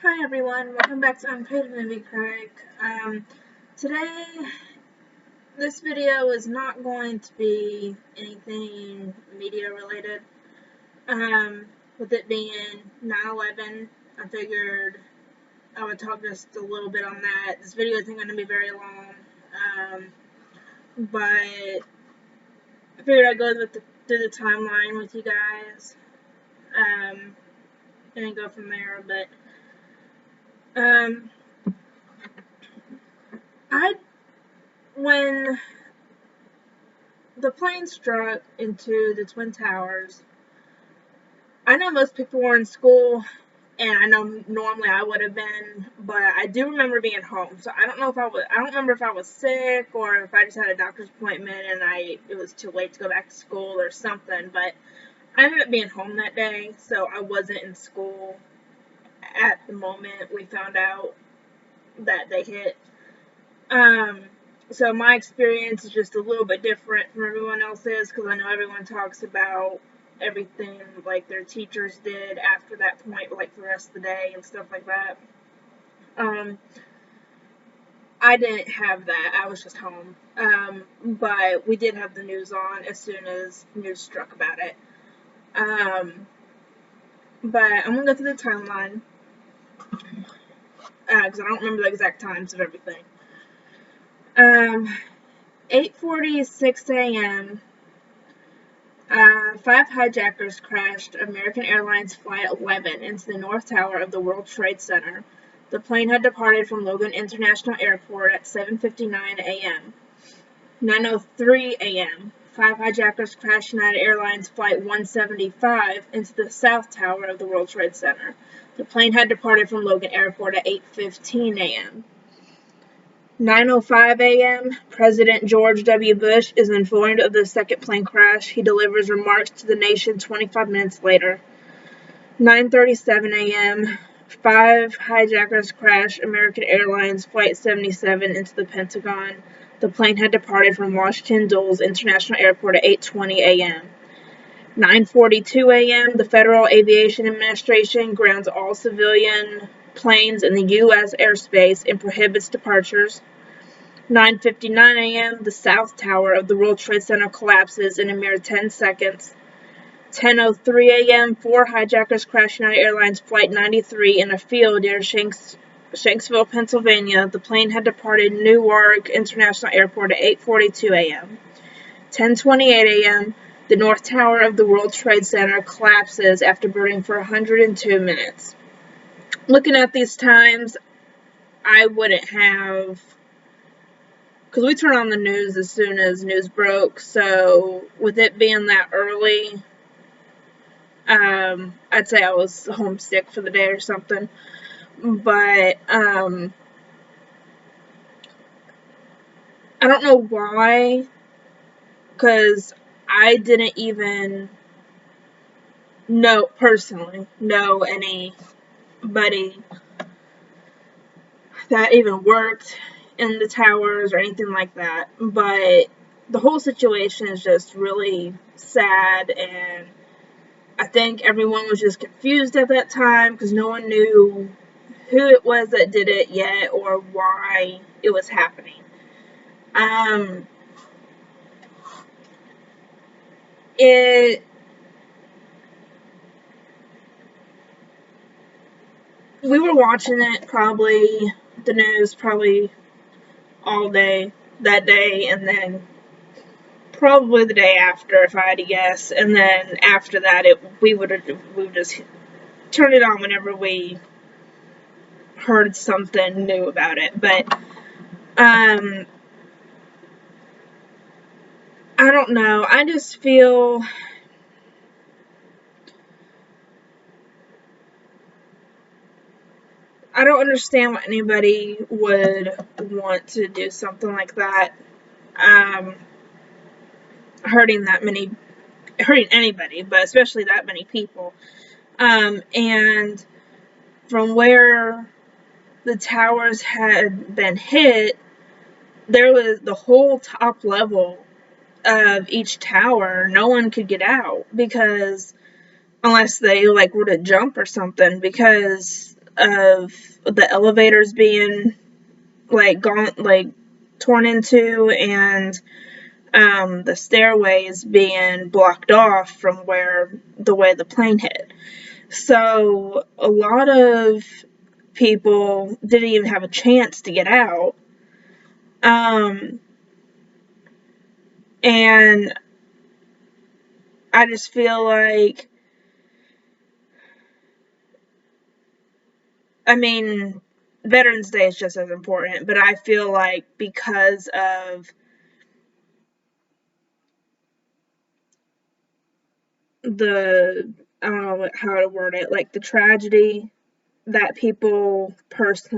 Hi everyone, welcome back to Unpaid Movie Critic. Today, this video is not going to be anything media related. With it being 9/11, I figured I would talk just a little bit on that. This video isn't going to be very long, but I figured I'd go through the timeline with you guys, and then go from there. But when the plane struck into the Twin Towers, I know most people were in school, and I know normally I would have been, but I do remember being home. So I don't remember if I was sick or if I just had a doctor's appointment and it was too late to go back to school or something, but I ended up being home that day, so I wasn't in school at the moment we found out that they hit. So my experience is just a little bit different from everyone else's, because I know everyone talks about everything like their teachers did after that point, like the rest of the day and stuff like that. I didn't have that. I was just home. But we did have the news on as soon as news struck about it. But I'm gonna go through the timeline, because I don't remember the exact times of everything. 8:46 a.m. 5 hijackers crashed American Airlines Flight 11 into the North Tower of the World Trade Center. The plane had departed from Logan International Airport at 7:59 a.m. 9:03 a.m. 5 hijackers crashed United Airlines Flight 175 into the South Tower of the World Trade Center. The plane had departed from Logan Airport at 8:15 a.m. 9:05 a.m., President George W. Bush is informed of the second plane crash. He delivers remarks to the nation 25 minutes later. 9:37 a.m., 5 hijackers crash American Airlines Flight 77 into the Pentagon. The plane had departed from Washington Dulles International Airport at 8:20 a.m. 9:42 a.m., the Federal Aviation Administration grounds all civilian planes in the U.S. airspace and prohibits departures. 9:59 a.m., the South Tower of the World Trade Center collapses in a mere 10 seconds. 10:03 a.m., 4 hijackers crash United Airlines Flight 93 in a field near Shanksville, Pennsylvania. The plane had departed Newark International Airport at 8:42 a.m. 10:28 a.m., the North Tower of the World Trade Center collapses after burning for 102 minutes. Looking at these times, I wouldn't have, because we turn on the news as soon as news broke, so with it being that early, I'd say I was homesick for the day or something. But I don't know why, because I didn't even personally know anybody that even worked in the towers or anything like that. But the whole situation is just really sad, and I think everyone was just confused at that time because no one knew who it was that did it yet or why it was happening. We were watching it, probably the news, probably all day that day, and then probably the day after, if I had to guess. And then after that, we would just turn it on whenever we heard something new about it. But I don't know. I just feel I don't understand why anybody would want to do something like that. Hurting anybody, but especially that many people. And from where the towers had been hit, there was the whole top level of each tower. No one could get out, because unless they were to jump or something, because of the elevators being torn into, and the stairways being blocked off from the way the plane hit. So a lot of people didn't even have a chance to get out. And I just feel like, I mean, Veterans Day is just as important, but I feel like because of I don't know how to word it, like the tragedy that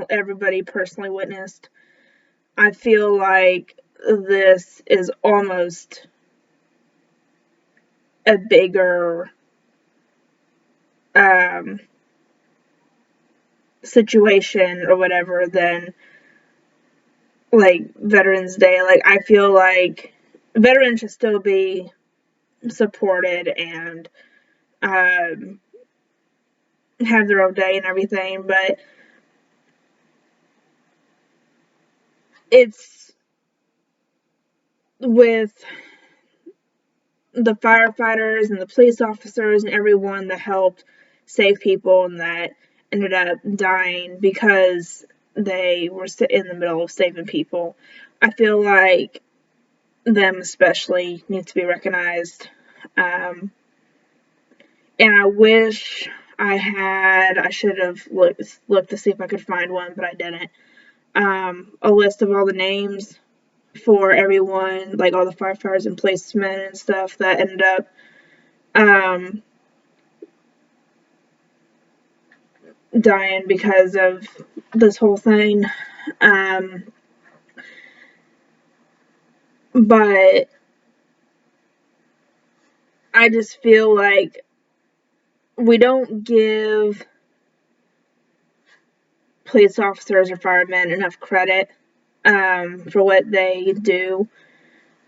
everybody personally witnessed, I feel like this is almost a bigger situation or whatever than like Veterans Day. Like, I feel like veterans should still be supported and have their own day and everything, but it's with the firefighters and the police officers and everyone that helped save people and that ended up dying because they were in the middle of saving people. I feel like them especially need to be recognized. And I wish I should have looked to see if I could find one, but I didn't. A list of all the names for everyone, like all the firefighters and policemen and stuff that ended up dying because of this whole thing. But I just feel like we don't give police officers or firemen enough credit for what they do,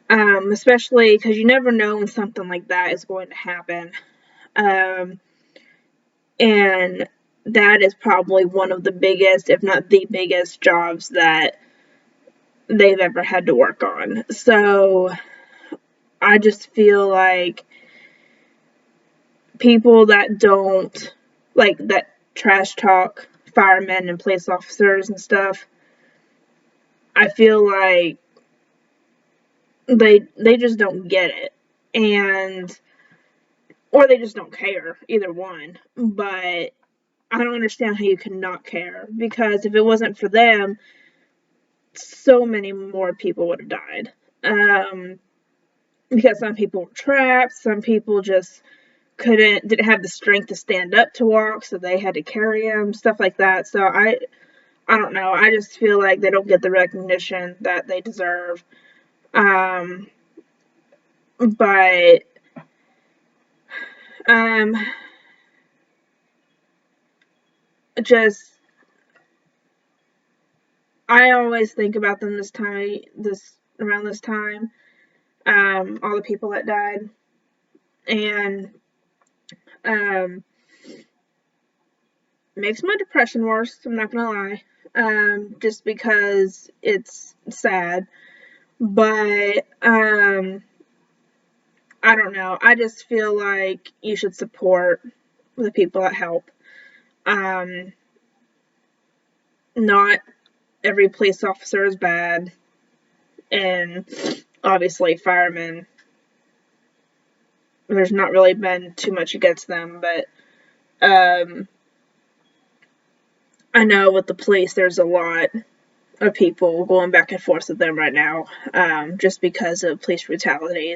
especially because you never know when something like that is going to happen. And that is probably one of the biggest, if not the biggest, jobs that they've ever had to work on. So I just feel like people that don't, like, that trash talk firemen and police officers and stuff, I feel like they just don't get it, and or they just don't care, either one. But I don't understand how you can not care, because if it wasn't for them, so many more people would have died. Because some people were trapped, some people just didn't have the strength to stand up to walk, so they had to carry them, stuff like that. So I don't know. I just feel like they don't get the recognition that they deserve. But just I always think about them around this time, all the people that died, and makes my depression worse. I'm not gonna lie, just because it's sad. But I don't know. I just feel like you should support the people that help. Not every police officer is bad, and obviously firemen, there's not really been too much against them, but I know with the police there's a lot of people going back and forth with them right now, just because of police brutality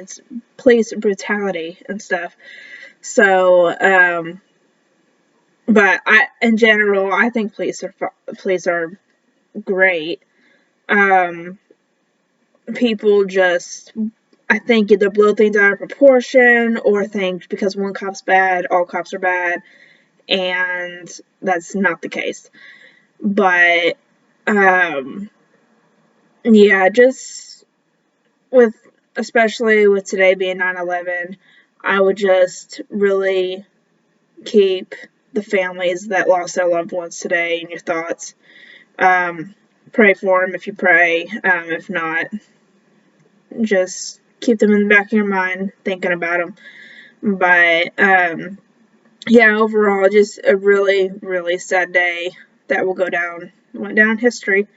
and stuff. So, but in general, I think police are great. People just, I think, either blow things out of proportion or think because one cop's bad, all cops are bad, and that's not the case. But yeah, just especially with today being 9/11, I would just really keep the families that lost their loved ones today in your thoughts. Pray for them if you pray. If not, just keep them in the back of your mind, thinking about them. But, yeah, overall, just a really, really sad day that will went down in history,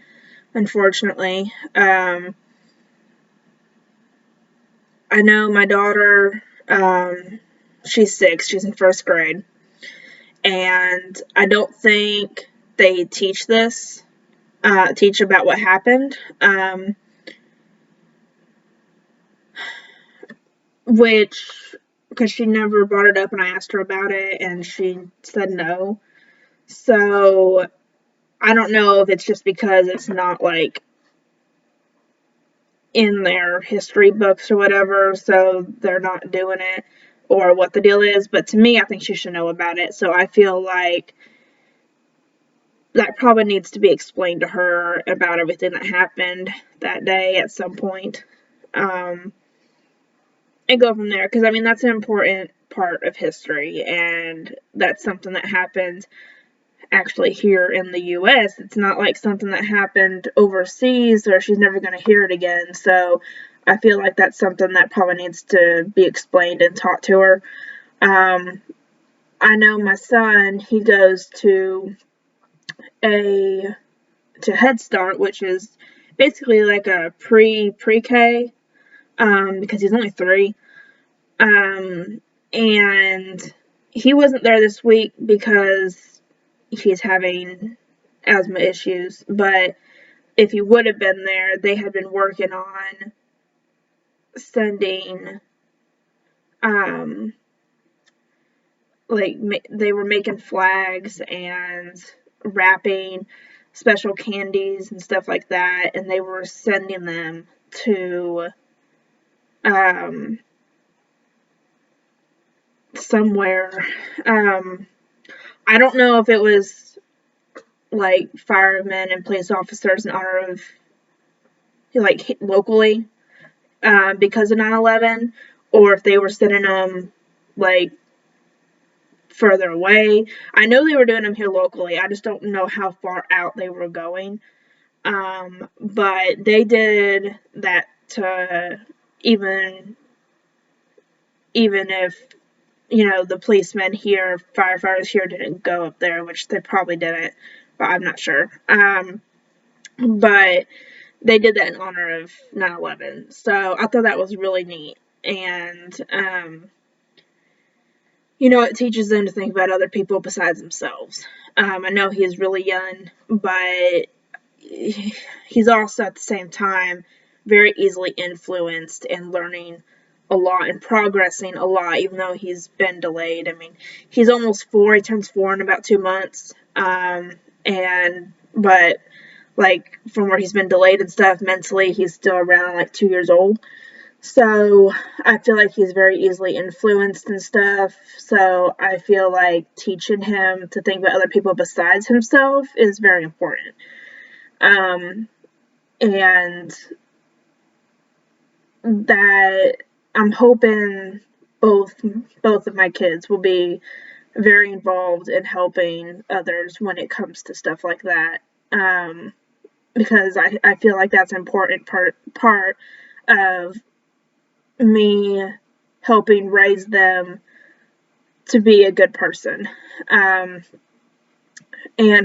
unfortunately. I know my daughter, she's 6, she's in 1st grade, and I don't think they teach about what happened, because she never brought it up and I asked her about it and she said no. So I don't know if it's just because it's not like in their history books or whatever, so they're not doing it, or what the deal is, but to me, I think she should know about it. So I feel like that probably needs to be explained to her about everything that happened that day at some point. And go from there, because I mean, that's an important part of history, and that's something that happened actually here in the U.S. It's not like something that happened overseas or she's never going to hear it again. So I feel like that's something that probably needs to be explained and taught to her. I know my son, he goes to Head Start, which is basically like a pre-K, because he's only 3. And he wasn't there this week because he's having asthma issues, but if he would have been there, they had been working on sending, they were making flags and wrapping special candies and stuff like that, and they were sending them to, somewhere. I don't know if it was like firemen and police officers in honor of, like, locally, because of 9/11, or if they were sending them like further away. I know they were doing them here locally. I just don't know how far out they were going. But they did that to even if, the policemen here, firefighters here didn't go up there, which they probably didn't, but I'm not sure. But they did that in honor of 9/11. So I thought that was really neat. And, it teaches them to think about other people besides themselves. I know he is really young, but he's also at the same time very easily influenced and learning a lot and progressing a lot, even though he's been delayed. I mean, he's almost 4. He turns 4 in about 2 months. But like, from where he's been delayed and stuff, mentally, he's still around like 2 years old. So I feel like he's very easily influenced and stuff. So I feel like teaching him to think about other people besides himself is very important. And that I'm hoping both of my kids will be very involved in helping others when it comes to stuff like that. Because I feel like that's an important part of me helping raise them to be a good person. And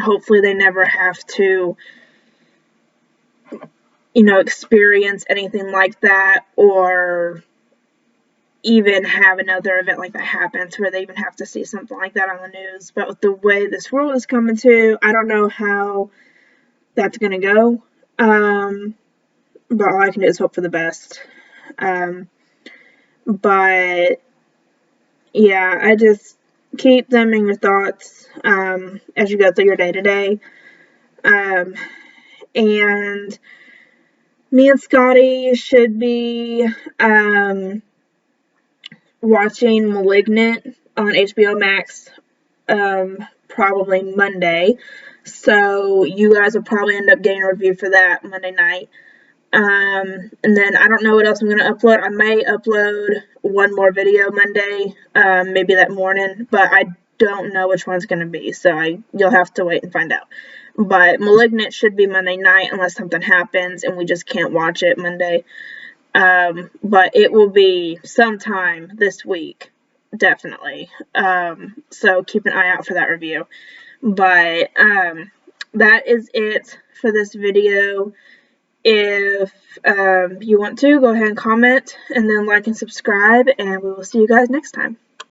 hopefully they never have to, experience anything like that, or even have another event like that happen to where they even have to see something like that on the news. But with the way this world is coming to, I don't know how that's going to go. But all I can do is hope for the best. But yeah, I just keep them in your thoughts as you go through your day to day. And me and Scotty should be watching *Malignant* on HBO Max probably Monday. So you guys will probably end up getting a review for that Monday night. And then I don't know what else I'm going to upload. I may upload one more video Monday, maybe that morning, but I don't know which one's going to be, so you'll have to wait and find out. But Malignant should be Monday night unless something happens and we just can't watch it Monday. But it will be sometime this week, definitely. So keep an eye out for that review. But that is it for this video. If you want to, go ahead and comment and then like and subscribe, and we will see you guys next time.